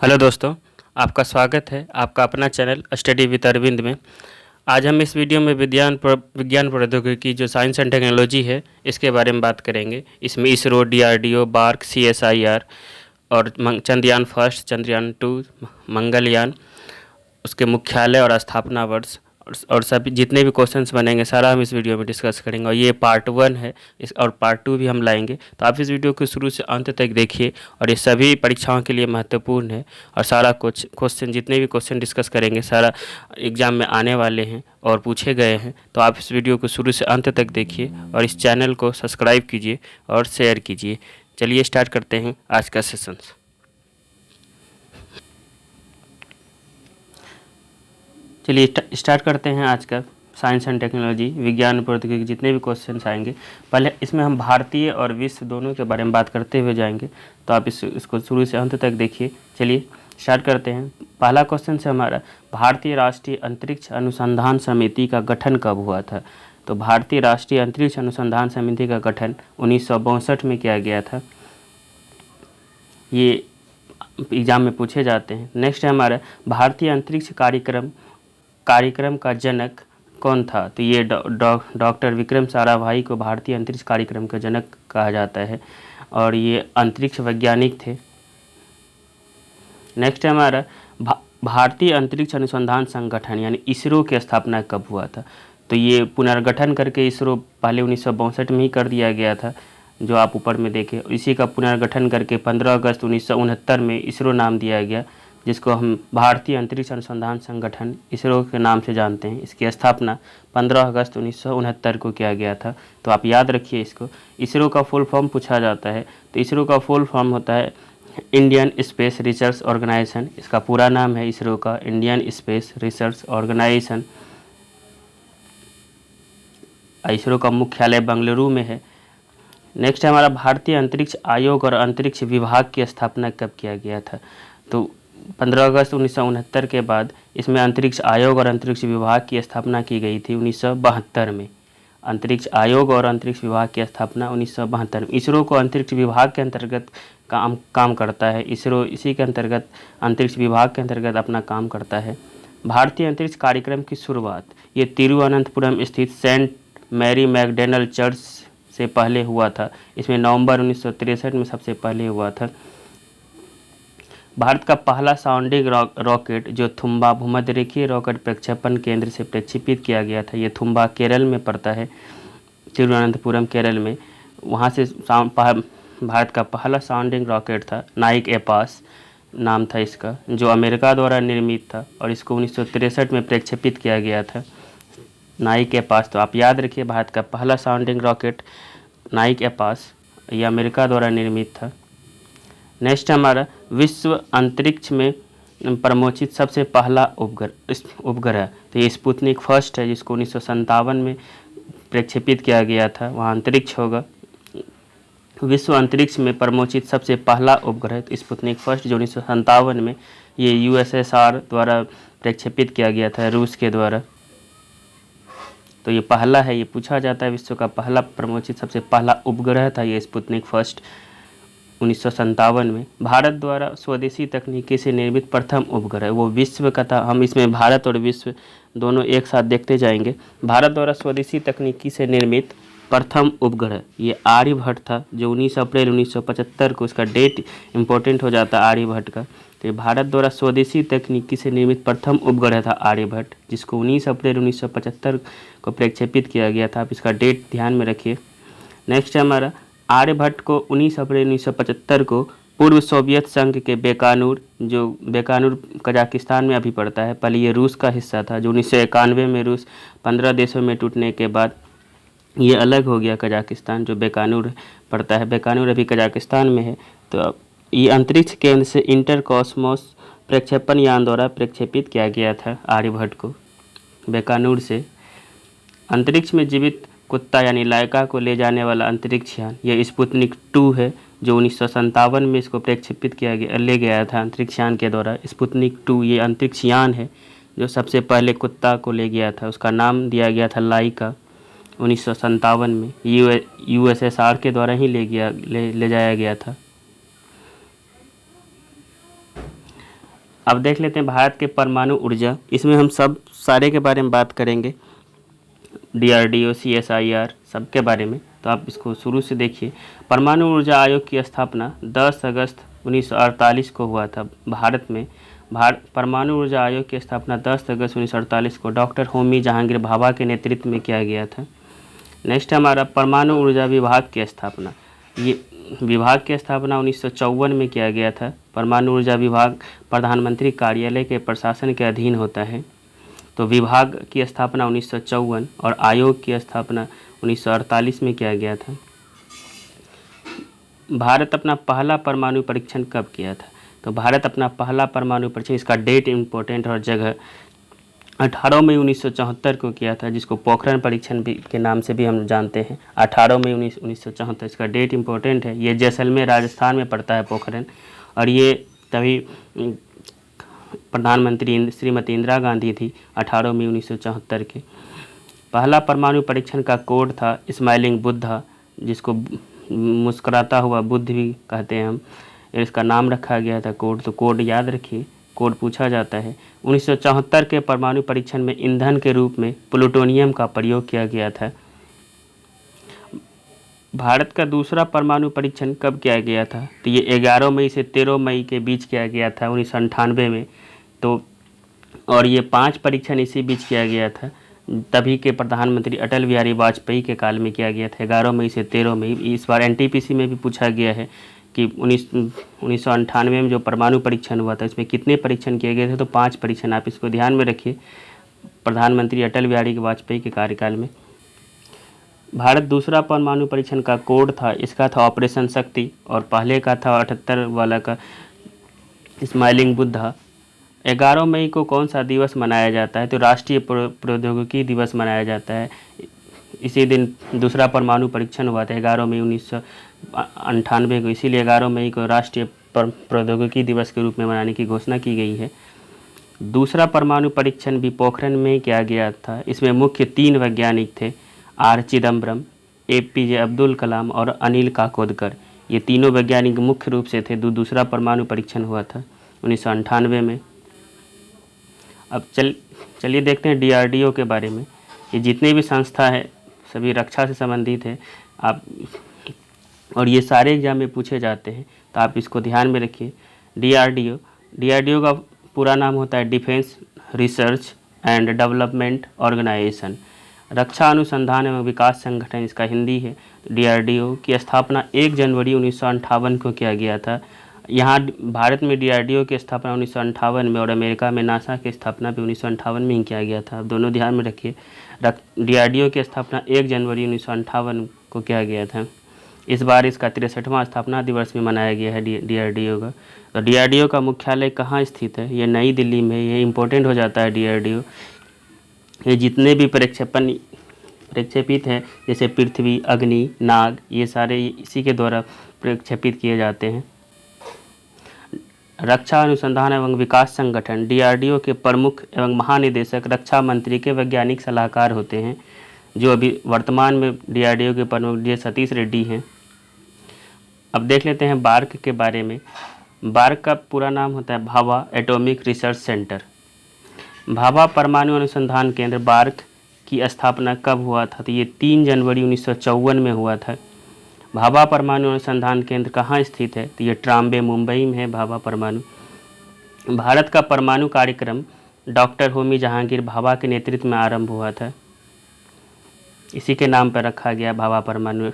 Hello दोस्तों, आपका स्वागत है आपका अपना चैनल स्टडी विद अरविंद में। आज हम इस वीडियो में विज्ञान प्रौद्योगिकी जो साइंस एंड टेक्नोलॉजी है इसके बारे में बात करेंगे। इसमें इसरो, डीआरडीओ, बार्क, सीएसआईआर और चंद्रयान फर्स्ट, चंद्रयान टू, मंगलयान, उसके मुख्यालय और स्थापना वर्ष और सभी जितने भी क्वेश्चंस बनेंगे सारा हम इस वीडियो में डिस्कस करेंगे। और ये पार्ट 1 है, इस और पार्ट 2 भी हम लाएंगे। तो आप इस वीडियो को शुरू से अंत तक देखिए और ये सभी परीक्षाओं के लिए महत्वपूर्ण है। और सारा कुछ क्वेश्चन, जितने भी क्वेश्चन डिस्कस करेंगे सारा एग्ज़ाम में आने वाले हैं और पूछे गए हैं। तो आप इस वीडियो को शुरू से अंत तक देखिए और इस चैनल को सब्सक्राइब कीजिए और शेयर कीजिए। चलिए स्टार्ट करते हैं आज का सेशन। चलिए स्टार्ट करते हैं आज का साइंस एंड टेक्नोलॉजी विज्ञान प्रौद्योगिकी जितने भी क्वेश्चंस आएंगे। पहले इसमें हम भारतीय और विश्व दोनों के बारे में बात करते हुए जाएंगे। तो आप इसको शुरू से अंत तक देखिए। चलिए स्टार्ट करते हैं। पहला क्वेश्चन से हमारा, भारतीय राष्ट्रीय अंतरिक्ष अनुसंधान समिति का गठन कब हुआ था? तो भारतीय राष्ट्रीय अंतरिक्ष अनुसंधान समिति का गठन 1962 में किया गया था। ये एग्जाम में पूछे जाते हैं। नेक्स्ट है हमारा, भारतीय अंतरिक्ष कार्यक्रम का जनक कौन था? तो ये डॉक्टर विक्रम साराभाई को भारतीय अंतरिक्ष कार्यक्रम का जनक कहा जाता है और ये अंतरिक्ष वैज्ञानिक थे। नेक्स्ट है हमारा, भारतीय अंतरिक्ष अनुसंधान संगठन यानी इसरो की स्थापना कब हुआ था? तो ये पुनर्गठन करके इसरो पहले 1962 में ही कर दिया गया था, जो आप ऊपर में देखें। इसी का पुनर्गठन करके 15 अगस्त 1969 में इसरो नाम दिया गया, जिसको हम भारतीय अंतरिक्ष अनुसंधान संगठन इसरो के नाम से जानते हैं। इसकी स्थापना 15 अगस्त 1969 को किया गया था। तो आप याद रखिए इसको। इसरो का फुल फॉर्म पूछा जाता है, तो इसरो का फुल फॉर्म होता है इंडियन स्पेस रिसर्च ऑर्गेनाइजेशन। इसका पूरा नाम है इसरो का Indian space research organisation. ISRO का मुख्यालय बेंगलुरु में है। नेक्स्ट है हमारा, भारतीय अंतरिक्ष आयोग और अंतरिक्ष विभाग की स्थापना कब किया गया था? तो 15 अगस्त 1969 के बाद इसमें अंतरिक्ष आयोग और अंतरिक्ष विभाग की स्थापना की गई थी 1972 में। अंतरिक्ष आयोग और अंतरिक्ष विभाग की स्थापना 1972 में। इसरो को अंतरिक्ष विभाग के अंतर्गत काम करता है। इसरो इसी के अंतर्गत अंतरिक्ष विभाग के अंतर्गत अपना काम करता है। भारतीय अंतरिक्ष कार्यक्रम की शुरुआत ये तिरुवनंतपुरम स्थित सेंट मैरी मैकडॉनल्ड चर्च से पहले हुआ था। इसमें नवंबर 1963 में सबसे पहले हुआ था। भारत का पहला साउंडिंग रॉकेट जो थुम्बा भूमध्यरेखीय रॉकेट प्रक्षेपण केंद्र से प्रक्षेपित किया गया था, ये थुम्बा केरल में पड़ता है, तिरुवनंतपुरम केरल में। वहाँ से भारत का पहला साउंडिंग रॉकेट था, नाइक एपास नाम था इसका, जो अमेरिका द्वारा निर्मित था और इसको 1963 में प्रक्षेपित किया गया था, नाइक एपास। तो आप याद रखिए, भारत का पहला साउंडिंग रॉकेट नाइक एपास, ये अमेरिका द्वारा निर्मित था। नेक्स्ट हमारा, विश्व अंतरिक्ष में प्रमोचित सबसे पहला उपग्रह तो ये स्पुतनिक फर्स्ट है, जिसको 1957 में प्रक्षेपित किया गया था। वहाँ अंतरिक्ष होगा। विश्व अंतरिक्ष में प्रमोचित सबसे पहला उपग्रह तो स्पुतनिक फर्स्ट, जो 1957 में ये यूएसएसआर द्वारा प्रक्षेपित किया गया था, रूस के द्वारा। तो ये पहला है, ये पूछा जाता है विश्व का पहला प्रमोचित सबसे पहला उपग्रह था ये स्पुतनिक फर्स्ट 1957 में। भारत द्वारा स्वदेशी तकनीकी से निर्मित प्रथम उपग्रह वो विश्व का था। हम इसमें भारत और विश्व दोनों एक साथ देखते जाएंगे। भारत द्वारा स्वदेशी तकनीकी से निर्मित प्रथम उपग्रह ये आर्यभट्ट था, जो 19 अप्रैल 1975 को, इसका डेट इम्पोर्टेंट हो जाता है आर्यभट्ट का। तो भारत द्वारा स्वदेशी तकनीकी से निर्मित प्रथम उपग्रह था आर्यभट्ट, जिसको 19 अप्रैल 1975 को प्रक्षेपित किया गया था। आप इसका डेट ध्यान में रखिए। नेक्स्ट है हमारा, आर्यभट्ट को 19 अप्रैल 1975 को पूर्व सोवियत संघ के बेकानूर, जो बेकानूर कजाकिस्तान में अभी पड़ता है, पहले ये रूस का हिस्सा था, जो 1991 में रूस 15 देशों में टूटने के बाद ये अलग हो गया कजाकिस्तान, जो बेकानूर पड़ता है। बेकानूर अभी कजाकिस्तान में है। तो ये अंतरिक्ष केंद्र से इंटर कॉस्मोस प्रक्षेपण यान द्वारा प्रक्षेपित किया गया था आर्यभट्ट को बेकानूर से। अंतरिक्ष में जीवित कुत्ता यानी लाइका को ले जाने वाला अंतरिक्ष यान ये स्पुतनिक 2 है, जो 1957 में इसको प्रक्षेपित ले गया था अंतरिक्ष यान के द्वारा। स्पुतनिक 2 ये अंतरिक्ष यान है जो सबसे पहले कुत्ता को ले गया था। उसका नाम दिया गया था लाइका 1957 में। यूएसएसआर के द्वारा ही ले जाया गया था। अब देख लेते हैं भारत के परमाणु ऊर्जा, इसमें हम सब सारे के बारे में बात करेंगे, DRDO, CSIR सब के बारे में। तो आप इसको शुरू से देखिए। परमाणु ऊर्जा आयोग की स्थापना 10 अगस्त 1948 को हुआ था भारत में। परमाणु ऊर्जा आयोग की स्थापना 10 अगस्त 1948 को डॉक्टर होमी जहांगीर भाभा के नेतृत्व में किया गया था। नेक्स्ट हमारा परमाणु ऊर्जा विभाग की स्थापना। ये विभाग की स्थापना 1954 में किया गया था। परमाणु ऊर्जा विभाग प्रधानमंत्री कार्यालय के प्रशासन के अधीन होता है। तो विभाग की स्थापना 1954 और आयोग की स्थापना 1948 में किया गया था। भारत अपना पहला परमाणु परीक्षण कब किया था? तो भारत अपना पहला परमाणु परीक्षण, इसका डेट इम्पोर्टेंट और जगह 18 मई 1974 को किया था, जिसको पोखरण परीक्षण भी के नाम से भी हम जानते हैं। 18 मई 1974 इसका डेट इम्पोर्टेंट है। ये जैसलमेर राजस्थान में पड़ता है पोखरण, और ये तभी प्रधानमंत्री श्रीमती इंदिरा गांधी थी 18 मई 1974 के। पहला परमाणु परीक्षण का कोड था स्माइलिंग बुद्धा, जिसको मुस्कुराता हुआ बुद्ध भी कहते हैं हम। इसका नाम रखा गया था कोड, तो कोड याद रखिए, कोड पूछा जाता है। 1974 के परमाणु परीक्षण में ईंधन के रूप में प्लूटोनियम का प्रयोग किया गया था। भारत का दूसरा परमाणु परीक्षण कब किया गया था? तो ये 11 मई से 13 मई के बीच किया गया था 1998 में। तो और ये 5 परीक्षण इसी बीच किया गया था, तभी के प्रधानमंत्री अटल बिहारी वाजपेयी के काल में किया गया था, 11 मई से 13 मई। इस बार NTPC में भी पूछा गया है कि 1998 में जो परमाणु परीक्षण हुआ था इसमें कितने परीक्षण किए गए थे? तो 5 परीक्षण। आप इसको ध्यान में रखिए, प्रधानमंत्री अटल बिहारी वाजपेयी के कार्यकाल में। भारत दूसरा परमाणु परीक्षण का कोड था, इसका था ऑपरेशन शक्ति, और पहले का था 78 वाला का स्माइलिंग बुद्धा। 11 मई को कौन सा दिवस मनाया जाता है? तो राष्ट्रीय प्रौद्योगिकी दिवस मनाया जाता है। इसी दिन दूसरा परमाणु परीक्षण हुआ था 11 मई 1998 को, इसीलिए 11 मई को राष्ट्रीय प्रौद्योगिकी दिवस के रूप में मनाने की घोषणा की गई है। दूसरा परमाणु परीक्षण भी पोखरण में किया गया था। इसमें मुख्य 3 वैज्ञानिक थे, R चिदम्बरम, APJ अब्दुल कलाम और अनिल काकोदकर। ये तीनों वैज्ञानिक मुख्य रूप से थे। दूसरा परमाणु परीक्षण हुआ था 1998 में। अब चलिए देखते हैं DRDO के बारे में। ये जितने भी संस्था है सभी रक्षा से संबंधित है। आप और ये सारे एग्जाम में पूछे जाते हैं, तो आप इसको ध्यान में रखिए। DRDO का पूरा नाम होता है defence research and development organisation, रक्षा अनुसंधान एवं विकास संगठन इसका हिंदी है। DRDO की स्थापना 1 जनवरी 1958 को किया गया था। यहाँ भारत में DRDO की स्थापना 1958 में और अमेरिका में नासा की स्थापना भी 1958 में ही किया गया था। दोनों ध्यान में रखिए। DRDO की स्थापना 1 जनवरी 1958 को किया गया था। इस बार इसका 63वां स्थापना दिवस भी मनाया गया है DRDO का। तो DRDO का मुख्यालय कहाँ स्थित है? ये नई दिल्ली में। ये इम्पोर्टेंट हो जाता है DRDO। ये जितने भी प्रक्षेपित हैं जैसे पृथ्वी, अग्नि, नाग, ये सारे इसी के द्वारा प्रक्षेपित किए जाते हैं। रक्षा अनुसंधान एवं विकास संगठन DRDO के प्रमुख एवं महानिदेशक रक्षा मंत्री के वैज्ञानिक सलाहकार होते हैं, जो अभी वर्तमान में DRDO के प्रमुख D सतीश रेड्डी हैं। अब देख लेते हैं बार्क के बारे में। बार्क का पूरा नाम होता है Bhabha atomic research centre. Bhabha परमाणु अनुसंधान केंद्र बार्क की स्थापना कब हुआ था? तो ये 3 जनवरी 1954 में हुआ था। भाभा परमाणु अनुसंधान केंद्र कहाँ स्थित है? तो ये ट्राम्बे, मुंबई में है भाभा परमाणु। भारत का परमाणु कार्यक्रम डॉक्टर होमी जहांगीर भाभा के नेतृत्व में आरंभ हुआ था। इसी के नाम पर रखा गया भाभा परमाणु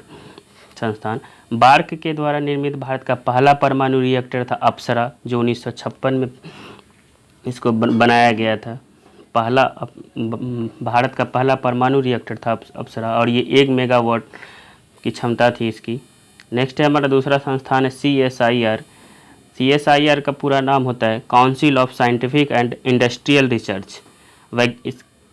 संस्थान। बार्क के द्वारा निर्मित भारत का पहला परमाणु रिएक्टर था अप्सरा, जो 1956 में इसको बनाया गया था। भारत का पहला परमाणु रिएक्टर था अप्सरा, और ये 1 मेगावाट की क्षमता थी इसकी। नेक्स्ट है हमारा दूसरा संस्थान है CSIR। CSIR का पूरा नाम होता है council of scientific and industrial research.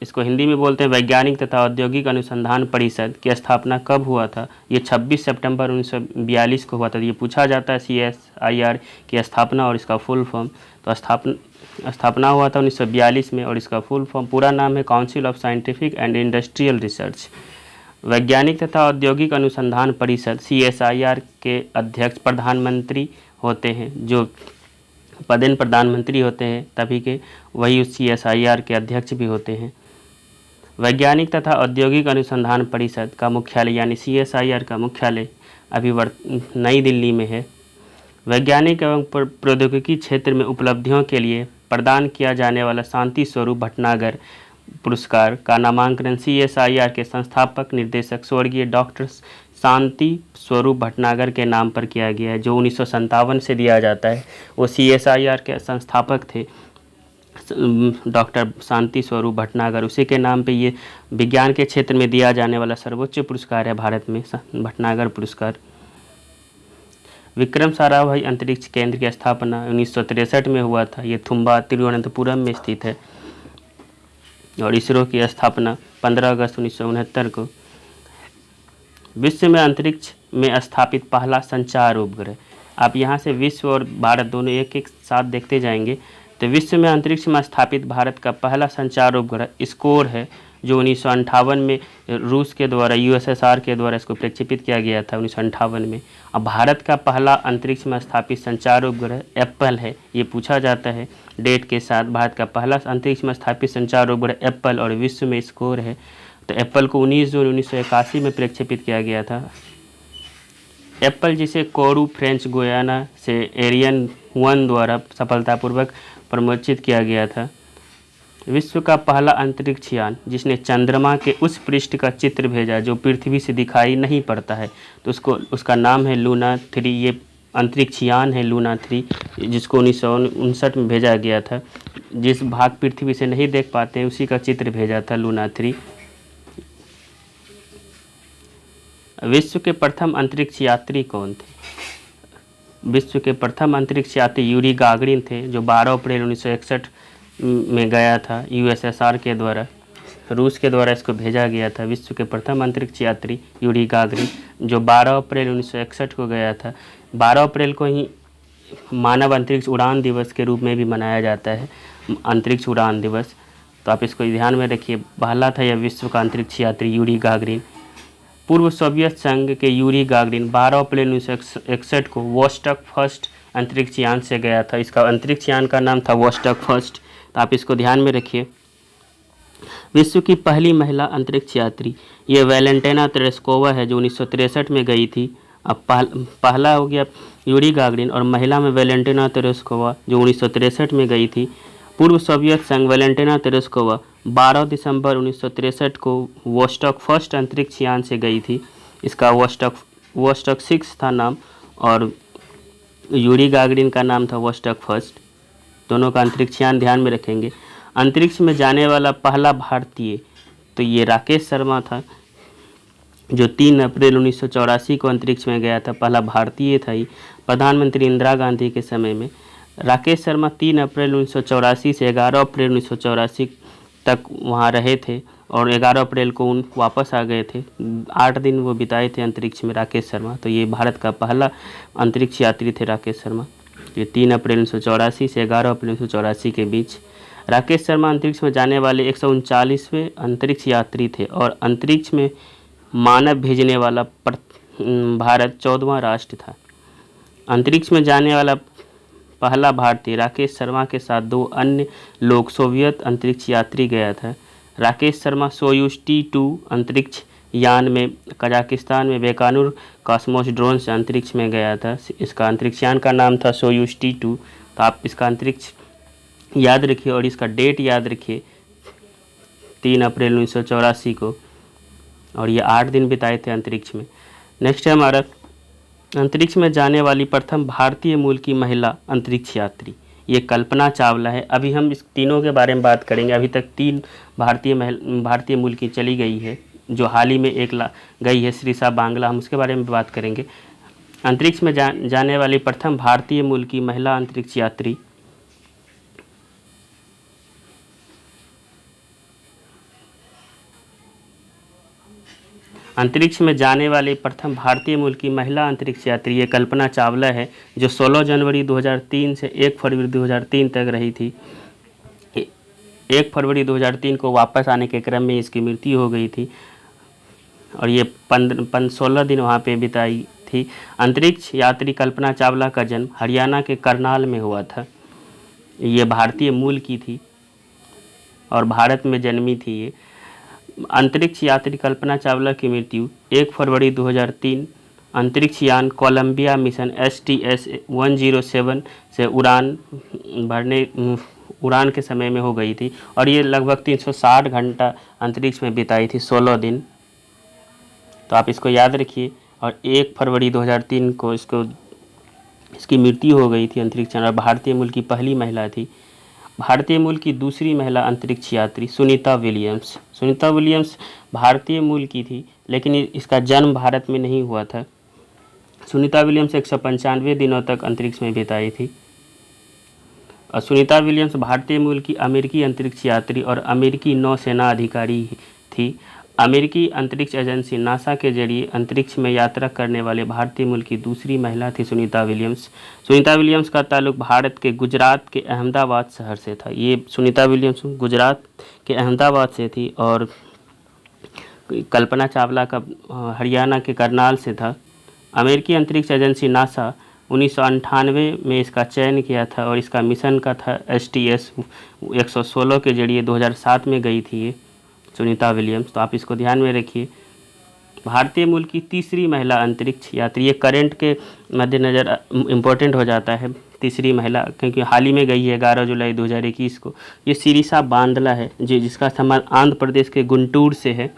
इसको हिंदी में बोलते हैं वैज्ञानिक तथा औद्योगिक अनुसंधान परिषद। की स्थापना कब हुआ था? ये 26 सितंबर 1942 को हुआ था। ये पूछा जाता है CSIR की स्थापना और इसका फुल फॉर्म। तो स्थापना हुआ था 1942 में, और इसका फुल फॉर्म पूरा नाम है council of scientific and industrial research. वैज्ञानिक तथा औद्योगिक अनुसंधान परिषद CSIR के अध्यक्ष प्रधानमंत्री होते हैं, जो पदेन प्रधानमंत्री होते हैं तभी के, वही CSIR के अध्यक्ष भी होते हैं। वैज्ञानिक तथा औद्योगिक अनुसंधान परिषद का मुख्यालय यानी CSIR का मुख्यालय अभी नई दिल्ली में है। वैज्ञानिक एवं प्रौद्योगिकी क्षेत्र में उपलब्धियों के लिए प्रदान किया जाने वाला शांति स्वरूप भटनागर पुरस्कार का नामांकन CSIR के संस्थापक निर्देशक स्वर्गीय डॉक्टर शांति स्वरूप भटनागर के नाम पर किया गया है, जो 1957 से दिया जाता है। वो CSIR के संस्थापक थे डॉक्टर शांति स्वरूप भटनागर, उसी के नाम पे ये विज्ञान के क्षेत्र में दिया जाने वाला सर्वोच्च पुरस्कार है भारत में, भटनागर पुरस्कार। विक्रम साराभाई अंतरिक्ष केंद्र की स्थापना 1963 में हुआ था। ये थुम्बा तिरुवनंतपुरम में स्थित है। और इसरो की स्थापना 15 अगस्त 1969 को। विश्व में अंतरिक्ष में स्थापित पहला संचार उपग्रह। आप यहाँ से विश्व और भारत दोनों एक एक साथ देखते जाएंगे। तो विश्व में अंतरिक्ष में स्थापित भारत का पहला संचार उपग्रह स्कोर है, जो 1958 में रूस के द्वारा USSR के द्वारा इसको प्रक्षेपित किया गया था 1958 में। अब भारत का पहला अंतरिक्ष में स्थापित संचार उपग्रह एप्पल है। ये पूछा जाता है डेट के साथ। भारत का पहला अंतरिक्ष में स्थापित संचार उपग्रह एप्पल और विश्व में स्कोर है। तो एप्पल को 19 जून 1981 में प्रक्षेपित किया गया था। एप्पल जिसे कोरू फ्रेंच गुयाना से एरियन 1 द्वारा सफलतापूर्वक प्रमोचित किया गया था। विश्व का पहला अंतरिक्ष यान जिसने चंद्रमा के उस पृष्ठ का चित्र भेजा जो पृथ्वी से दिखाई नहीं पड़ता है, तो उसका नाम है लूना 3। ये अंतरिक्ष यान है लूना 3, जिसको 1959 में भेजा गया था। जिस भाग पृथ्वी से नहीं देख पाते हैं उसी का चित्र भेजा था लूना 3। विश्व के प्रथम अंतरिक्ष यात्री कौन थे? विश्व के प्रथम अंतरिक्ष यात्री यूरी गागरिन थे, जो 12 अप्रैल 1961 में गया था। USSR के द्वारा, रूस के द्वारा इसको भेजा गया था। विश्व के प्रथम अंतरिक्ष यात्री यूरी गागरिन, जो 12 अप्रैल 1961 को गया था। 12 अप्रैल को ही मानव अंतरिक्ष उड़ान दिवस के रूप में भी मनाया जाता है, अंतरिक्ष उड़ान दिवस। तो आप इसको ध्यान में रखिए। पहला था यह विश्व का अंतरिक्ष यात्री यूरी गागरिन। पूर्व सोवियत संघ के यूरी गागरिन 12 अप्रैल 1961 को वोस्टॉक फर्स्ट अंतरिक्ष यान से गया था। इसका अंतरिक्ष यान का नाम था वोस्टॉक फर्स्ट। तो आप इसको ध्यान में रखिए। विश्व की पहली महिला अंतरिक्ष यात्री ये वैलेंटिना तेरेस्कोवा है, जो 1963 में गई थी। अब पहला हो गया यूरी गागरिन और महिला में वैलेंटिना तेरेस्कोवा, जो 1963 में गई थी। पूर्व सोवियत संघ वैलेंटिना तेरेस्कोवा 12 दिसंबर 1963 को वोस्टॉक फर्स्ट अंतरिक्ष यान से गई थी। इसका वोस्टॉक 6 था नाम, और यूरी गागरिन का नाम था वोस्टॉक फर्स्ट। दोनों का अंतरिक्ष यान ध्यान में रखेंगे। अंतरिक्ष में जाने वाला पहला भारतीय तो ये राकेश शर्मा था, जो 3 अप्रैल 1984 को अंतरिक्ष में गया था। पहला भारतीय था ही। प्रधानमंत्री इंदिरा गांधी के समय में राकेश शर्मा 3 अप्रैल 1984 से 11 अप्रैल 1984 तक वहाँ रहे थे, और 11 अप्रैल को वापस आ गए थे। 8 दिन वो बिताए थे अंतरिक्ष में राकेश शर्मा। तो ये भारत का पहला अंतरिक्ष यात्री थे राकेश शर्मा। ये 3 अप्रैल 1984 से 11 अप्रैल 1984 के बीच। राकेश शर्मा अंतरिक्ष में जाने वाले 139वें अंतरिक्ष यात्री थे, और अंतरिक्ष में मानव भेजने वाला भारत 14वां राष्ट्र था। अंतरिक्ष में जाने वाला पहला भारतीय राकेश शर्मा के साथ 2 अन्य लोग सोवियत अंतरिक्ष यात्री गया था। राकेश शर्मा सोयूज T2 अंतरिक्ष यान में कजाकिस्तान में बेकानूर कॉस्मोस से अंतरिक्ष में गया था। इसका अंतरिक्ष यान का नाम था सोयूज T2। तो आप इसका अंतरिक्ष याद रखिए और इसका डेट याद रखिए, 3 अप्रैल 1984 को, और ये 8 दिन बिताए थे अंतरिक्ष में। नेक्स्ट है हमारा अंतरिक्ष में जाने वाली प्रथम भारतीय मूल की महिला अंतरिक्ष यात्री, ये कल्पना चावला है। अभी हम इस तीनों के बारे में बात करेंगे। अभी तक 3 भारतीय मूल की चली गई है, जो हाल ही में एक गई है श्रीसा बांग्ला, हम उसके बारे में बात करेंगे। अंतरिक्ष में जाने वाली प्रथम भारतीय मूल की महिला अंतरिक्ष यात्री अंतरिक्ष में जाने वाली प्रथम भारतीय मूल की महिला अंतरिक्ष यात्री ये कल्पना चावला है, जो 16 जनवरी 2003 से 1 फरवरी 2003 तक रही थी। 1 फरवरी 2003 को वापस आने के क्रम में इसकी मृत्यु हो गई थी, और ये 16 दिन वहाँ पे बिताई थी। अंतरिक्ष यात्री कल्पना चावला का जन्म हरियाणा के करनाल में हुआ था। ये भारतीय मूल की थी और भारत में जन्मी थी ये। अंतरिक्ष यात्री कल्पना चावला की मृत्यु 1 फरवरी 2003 अंतरिक्ष यान कोलंबिया मिशन STS-107 से उड़ान के समय में हो गई थी और ये लगभग 360 घंटा अंतरिक्ष में बिताई थी, 16 दिन। तो आप इसको याद रखिए। और 1 फरवरी 2003 को इसकी मृत्यु हो गई थी अंतरिक्ष यान, और भारतीय मूल की पहली महिला थी। भारतीय मूल की दूसरी महिला अंतरिक्ष यात्री सुनीता विलियम्स। सुनीता विलियम्स भारतीय मूल की थी, लेकिन इसका जन्म भारत में नहीं हुआ था। सुनीता विलियम्स 195 दिनों तक अंतरिक्ष में बिताई थी। और सुनीता विलियम्स भारतीय मूल की अमेरिकी अंतरिक्ष यात्री और अमेरिकी नौसेना अधिकारी थी। अमेरिकी अंतरिक्ष एजेंसी नासा के जरिए अंतरिक्ष में यात्रा करने वाले भारतीय मूल की दूसरी महिला थी सुनीता विलियम्स। सुनीता विलियम्स का ताल्लुक भारत के गुजरात के अहमदाबाद शहर से था। ये सुनीता विलियम्स गुजरात के अहमदाबाद से थी और कल्पना चावला का हरियाणा के करनाल से था। अमेरिकी अंतरिक्ष एजेंसी नासा 1998 में इसका चयन किया था और इसका मिशन का था STS-116 के जरिए 2007 में गई थी ये सुनीता विलियम्स। तो आप इसको ध्यान में रखिए। भारतीय मूल की तीसरी महिला अंतरिक्ष यात्री, ये करंट के मद्देनज़र इम्पोर्टेंट हो जाता है तीसरी महिला, क्योंकि हाल ही में गई है 11 जुलाई 2021 को। ये सिरिसा बांदला है जिसका संबंध आंध्र प्रदेश के गुंटूर से है।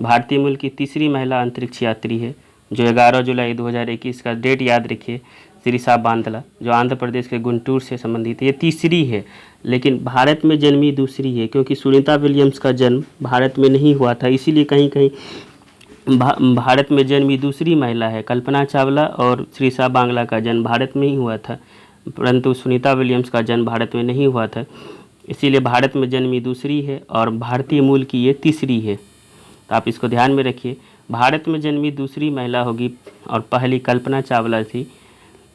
भारतीय मूल की तीसरी महिला अंतरिक्ष यात्री है जो 11 जुलाई 2021 का डेट याद रखिए। सिरिसा बांदला जो आंध्र प्रदेश के गुंटूर से संबंधित है, ये तीसरी है, लेकिन भारत में जन्मी दूसरी है, क्योंकि सुनीता विलियम्स का जन्म भारत में नहीं हुआ था, इसीलिए कहीं कहीं भारत में जन्मी दूसरी महिला है। कल्पना चावला और सिरिसा बांदला का जन्म भारत में ही हुआ था, परंतु सुनीता विलियम्स का जन्म भारत में नहीं हुआ था, इसीलिए भारत में जन्मी दूसरी है और भारतीय मूल की ये तीसरी है। तो आप इसको ध्यान में रखिए। भारत में जन्मी दूसरी महिला होगी और पहली कल्पना चावला थी।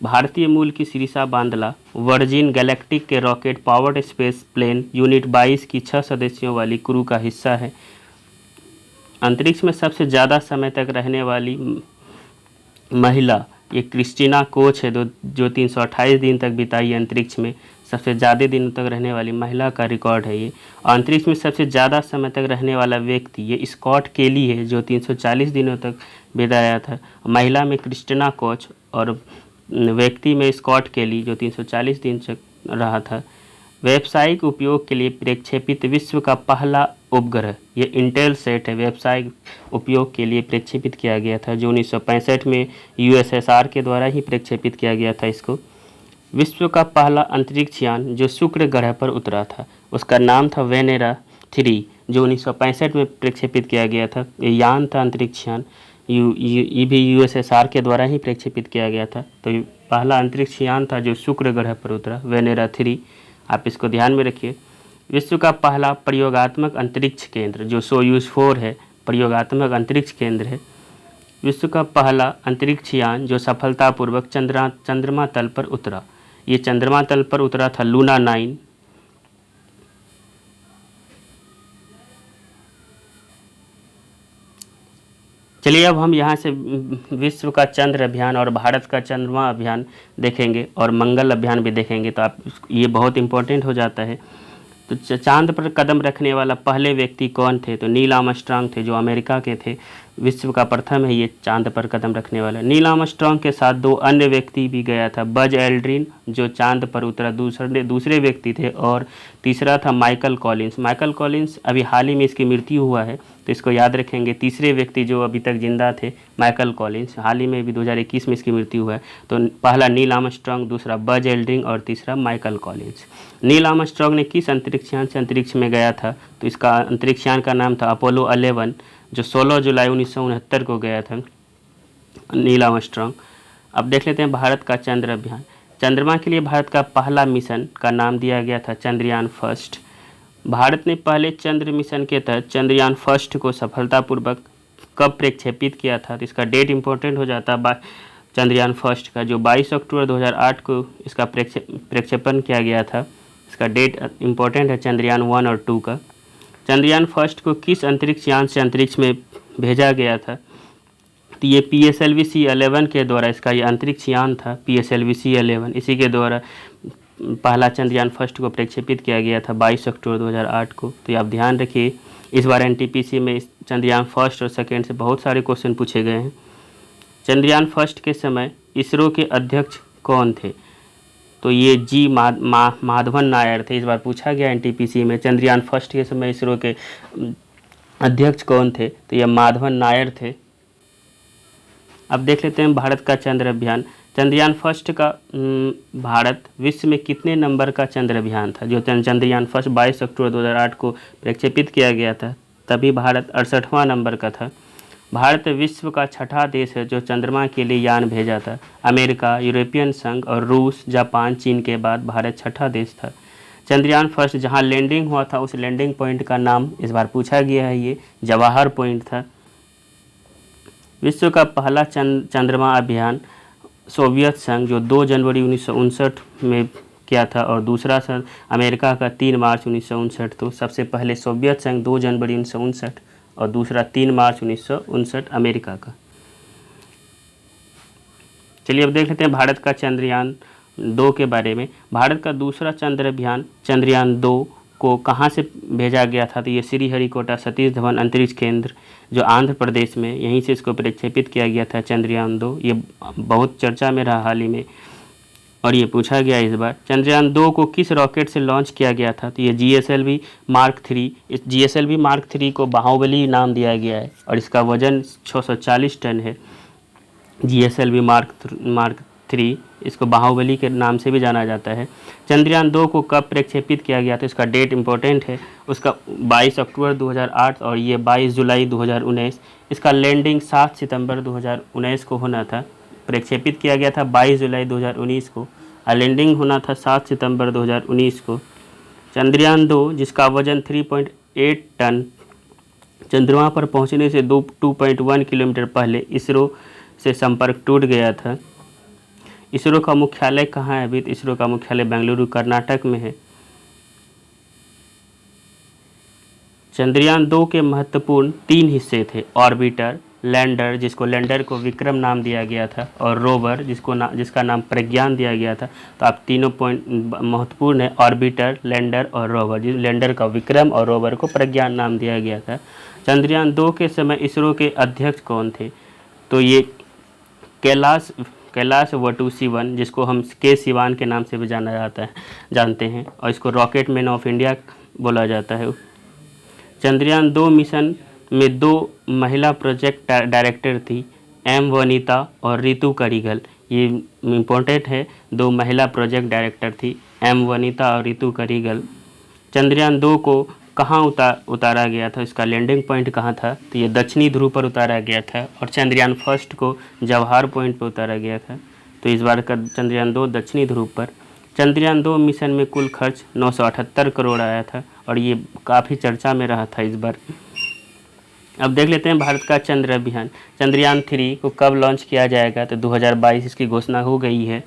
भारतीय मूल की सिरिसा बांदला वर्जिन गैलेक्टिक के rocket powered space plane unit 22 की 6 सदस्यों वाली क्रू का हिस्सा है। अंतरिक्ष में सबसे ज़्यादा समय तक रहने वाली महिला ये क्रिस्टीना कोच है जो 328 दिन तक बिताई अंतरिक्ष में। सबसे ज़्यादा दिनों तक रहने वाली महिला का रिकॉर्ड है ये। अंतरिक्ष में सबसे ज़्यादा समय तक रहने वाला व्यक्ति ये स्कॉट केली है जो 340 दिनों तक बिताया था। महिला में क्रिस्टीना कोच और व्यक्ति में स्कॉट केली जो 340 दिन तक रहा था। व्यावसायिक उपयोग के लिए प्रक्षेपित विश्व का पहला उपग्रह ये इंटेलसैट है। व्यावसायिक उपयोग के लिए प्रक्षेपित किया गया था जो 1965 में USSR के द्वारा ही प्रक्षेपित किया गया था इसको। विश्व का पहला अंतरिक्ष यान जो शुक्र ग्रह पर उतरा था उसका नाम था वेनेरा 3 जो 1965 में प्रक्षेपित किया गया था। ये यान था अंतरिक्ष यान, ये भी USSR के द्वारा ही प्रक्षेपित किया गया था। तो ये पहला अंतरिक्ष यान था जो शुक्र ग्रह पर उतरा, वेनेरा 3। आप इसको ध्यान में रखिए। विश्व का पहला प्रयोगात्मक अंतरिक्ष केंद्र जो सोयूज 4 है, प्रयोगात्मक अंतरिक्ष केंद्र है। विश्व का पहला अंतरिक्ष यान जो सफलतापूर्वक चंद्रमा तल पर उतरा, ये चंद्रमा तल पर उतरा था लूना 9। चलिए अब हम यहाँ से विश्व का चंद्र अभियान और भारत का चंद्रमा अभियान देखेंगे और मंगल अभियान भी देखेंगे। तो आप ये बहुत इम्पोर्टेंट हो जाता है। तो चांद पर कदम रखने वाला पहले व्यक्ति कौन थे? तो नील आर्मस्ट्रांग थे जो अमेरिका के थे। विश्व का प्रथम है ये चांद पर कदम रखने वाला। नील आर्मस्ट्रांग के साथ 2 अन्य व्यक्ति भी गया था। बज एल्ड्रिन जो चांद पर उतरा दूसरे व्यक्ति थे, और तीसरा था माइकल कॉलिंस। माइकल कॉलिंस अभी हाल ही में इसकी मृत्यु हुआ है, तो इसको याद रखेंगे। तीसरे व्यक्ति जो अभी तक जिंदा थे माइकल कॉलिंस, हाल ही में भी 2021 में इसकी मृत्यु हुआ है। तो पहला नील आर्मस्ट्रांग, दूसरा बज एल्ड्रिन और तीसरा माइकल कॉलिंस। नील आर्मस्ट्रांग ने किस अंतरिक्ष यान से अंतरिक्ष में गया था? तो इसका अंतरिक्ष यान का नाम था अपोलो 11 जो 16 जुलाई 1969 को गया था नील आर्मस्ट्रांग। अब देख लेते हैं भारत का चंद्र अभियान। चंद्रमा के लिए भारत का पहला मिशन का नाम दिया गया था चंद्रयान फर्स्ट। भारत ने पहले चंद्र मिशन के तहत चंद्रयान फर्स्ट को सफलतापूर्वक कब प्रक्षेपित किया था? तो इसका डेट इंपॉर्टेंट हो जाता है चंद्रयान फर्स्ट का, जो 22 अक्टूबर 2008 को इसका प्रक्षेपण किया गया था। इसका डेट इंपॉर्टेंट है चंद्रयान 1 और 2 का। चंद्रयान फर्स्ट को किस अंतरिक्ष यान से अंतरिक्ष में भेजा गया था? तो ये PSLV-C11 के द्वारा इसका ये अंतरिक्ष यान था, PSLV-C11, इसी के द्वारा पहला चंद्रयान फर्स्ट को प्रक्षेपित किया गया था 22 अक्टूबर 2008 को। तो ये आप ध्यान रखिए, इस बार एनटीपीसी में इस चंद्रयान फर्स्ट और सेकेंड से बहुत सारे क्वेश्चन पूछे गए हैं। चंद्रयान फर्स्ट के समय इसरो के अध्यक्ष कौन थे? तो ये जी माधवन नायर थे। इस बार पूछा गया एनटीपीसी में चंद्रयान फर्स्ट के समय इसरो के अध्यक्ष कौन थे? तो ये माधवन नायर थे। अब देख लेते हैं भारत का चंद्र अभियान। चंद्रयान फर्स्ट का भारत विश्व में कितने नंबर का चंद्र अभियान था? जो चंद्रयान फर्स्ट 22 अक्टूबर 2008 को प्रक्षेपित किया गया था, तभी भारत 68वां नंबर का था। भारत विश्व का छठा देश है जो चंद्रमा के लिए यान भेजा था। अमेरिका, यूरोपियन संघ और रूस, जापान, चीन के बाद भारत छठा देश था। चंद्रयान फर्स्ट जहां लैंडिंग हुआ था उस लैंडिंग पॉइंट का नाम इस बार पूछा गया है, ये जवाहर पॉइंट था। विश्व का पहला चंद्रमा अभियान सोवियत संघ जो 2 जनवरी 1959 में किया था, और दूसरा अमेरिका का 3 मार्च 1959। तो सबसे पहले सोवियत संघ 2 जनवरी 1959 और दूसरा 3 मार्च 1959 अमेरिका का। चलिए अब देख लेते हैं भारत का चंद्रयान 2 के बारे में। भारत का दूसरा चंद्र अभियान चंद्रयान 2 को कहाँ से भेजा गया था? तो ये श्रीहरिकोटा सतीश धवन अंतरिक्ष केंद्र जो आंध्र प्रदेश में, यहीं से इसको प्रक्षेपित किया गया था चंद्रयान 2। ये बहुत चर्चा में रहा हाल ही में और ये पूछा गया इस बार। चंद्रयान 2 को किस रॉकेट से लॉन्च किया गया था? तो ये GSLV Mark 3। इस GSLV Mark 3 को बाहुबली नाम दिया गया है और इसका वजन 640 टन है। GSLV Mark 3 इसको बाहुबली के नाम से भी जाना जाता है। चंद्रयान 2 को कब प्रक्षेपित किया गया था? इसका डेट इम्पोर्टेंट है, उसका 22 अक्टूबर 2008 और ये 22 जुलाई 2019। इसका लैंडिंग 7 सितंबर 2019 को होना था। प्रक्षेपित किया गया था 22 जुलाई 2019 को और लैंडिंग होना था 7 सितंबर 2019 को। चंद्रयान 2 जिसका वजन 3.8 टन चंद्रमा पर पहुंचने से 2.1 किलोमीटर पहले इसरो से संपर्क टूट गया था। इसरो का मुख्यालय कहाँ है? अभी इसरो का मुख्यालय बेंगलुरु कर्नाटक में है। चंद्रयान 2 के महत्वपूर्ण 3 हिस्से थे, ऑर्बिटर, लैंडर जिसको लैंडर को विक्रम नाम दिया गया था, और रोवर जिसका नाम प्रज्ञान दिया गया था। तो आप तीनों पॉइंट महत्वपूर्ण है, ऑर्बिटर, लैंडर और रोवर। जिस लैंडर का विक्रम और रोवर को प्रज्ञान नाम दिया गया था। चंद्रयान 2 के समय इसरो के अध्यक्ष कौन थे? तो ये कैलाश वटू सिवन, जिसको हम के सिवान के नाम से भी जानते हैं, और इसको रॉकेट मैन ऑफ इंडिया बोला जाता है। चंद्रयान 2 मिशन में 2 महिला प्रोजेक्ट डायरेक्टर थी, एम वनीता और रितु करिगल। ये इम्पोर्टेंट है, 2 महिला प्रोजेक्ट डायरेक्टर थी, एम वनीता और रितु करिगल। चंद्रयान 2 को कहाँ उतारा गया था? इसका लैंडिंग पॉइंट कहाँ था? तो ये दक्षिणी ध्रुव पर उतारा गया था, और चंद्रयान फर्स्ट को जवाहर पॉइंट पर उतारा गया था। तो इस बार का चंद्रयान 2 दक्षिणी ध्रुव पर। चंद्रयान 2 मिशन में कुल खर्च 978 करोड़ आया था और ये काफ़ी चर्चा में रहा था इस बार। अब देख लेते हैं भारत का चंद्र अभियान। चंद्रयान 3 को कब लॉन्च किया जाएगा? तो 2022 इसकी घोषणा हो गई है।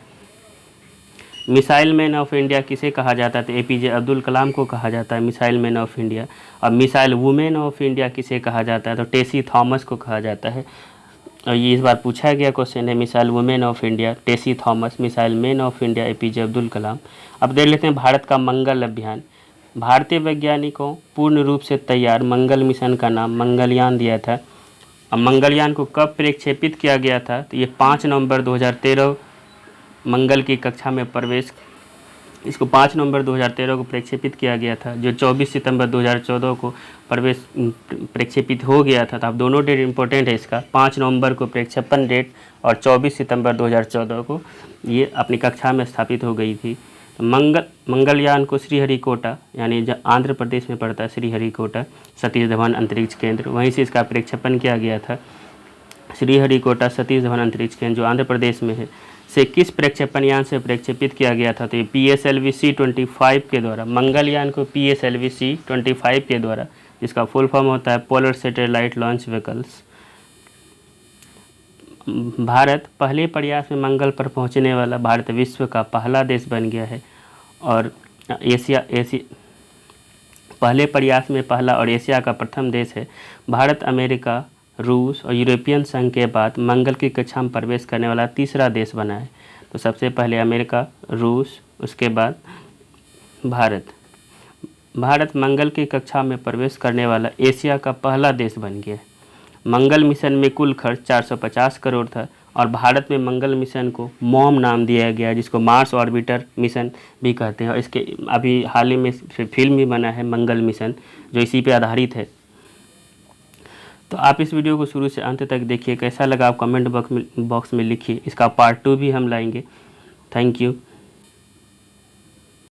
मिसाइल मैन ऑफ इंडिया किसे कहा जाता है? तो APJ अब्दुल कलाम को कहा जाता है मिसाइल मैन ऑफ इंडिया। और मिसाइल वुमेन ऑफ इंडिया किसे कहा जाता है? तो टेसी थॉमस को कहा जाता है। और ये इस बार पूछा गया क्वेश्चन है, missile women of India Tessy Thomas, missile man of India APJ Abdul Kalam. अब देख लेते हैं भारत का मंगल अभियान। भारतीय वैज्ञानिकों पूर्ण रूप से तैयार मंगल मिशन का नाम मंगलयान दिया था। अब मंगलयान को कब प्रक्षेपित किया गया था? तो ये 5 नवंबर 2013 मंगल की कक्षा में प्रवेश, इसको 5 नवंबर 2013 को प्रक्षेपित किया गया था, जो 24 सितंबर 2014 को प्रक्षेपित हो गया था। तो अब दोनों डेट इंपॉर्टेंट है इसका, 5 नवंबर को प्रक्षेपण डेट और 24 सितंबर 2014 को ये अपनी कक्षा में स्थापित हो गई थी। मंगलयान को श्रीहरिकोटा, यानी जो आंध्र प्रदेश में पड़ता है श्रीहरिकोटा सतीश धवन अंतरिक्ष केंद्र, वहीं से इसका प्रक्षेपण किया गया था। श्रीहरिकोटा सतीश धवन अंतरिक्ष केंद्र जो आंध्र प्रदेश में है, से किस प्रक्षेपण यान से प्रक्षेपित किया गया था? तो ये PSLV-C25 के द्वारा, मंगलयान को PSLV-C25 के द्वारा, जिसका फुल फॉर्म होता है polar satellite launch vehicles. Bharat पहले प्रयास में मंगल पर पहुंचने वाला भारत विश्व का पहला देश बन गया है और पहले प्रयास में पहला और एशिया का प्रथम देश है। भारत अमेरिका, रूस और यूरोपियन संघ के बाद मंगल की कक्षा में प्रवेश करने वाला तीसरा देश बना है। तो सबसे पहले अमेरिका, रूस, उसके बाद भारत मंगल की कक्षा में प्रवेश करने वाला एशिया का पहला देश बन गया। मंगल मिशन में कुल खर्च 450 करोड़ था और भारत में मंगल मिशन को मॉम नाम दिया गया, जिसको मार्स ऑर्बिटर मिशन भी कहते हैं। और इसके अभी हाल ही में फिल्म भी बना है मंगल मिशन, जो इसी पे आधारित है। तो आप इस वीडियो को शुरू से अंत तक देखिए, कैसा लगा आप कमेंट बॉक्स में लिखिए। इसका पार्ट 2 भी हम लाएंगे। Thank you.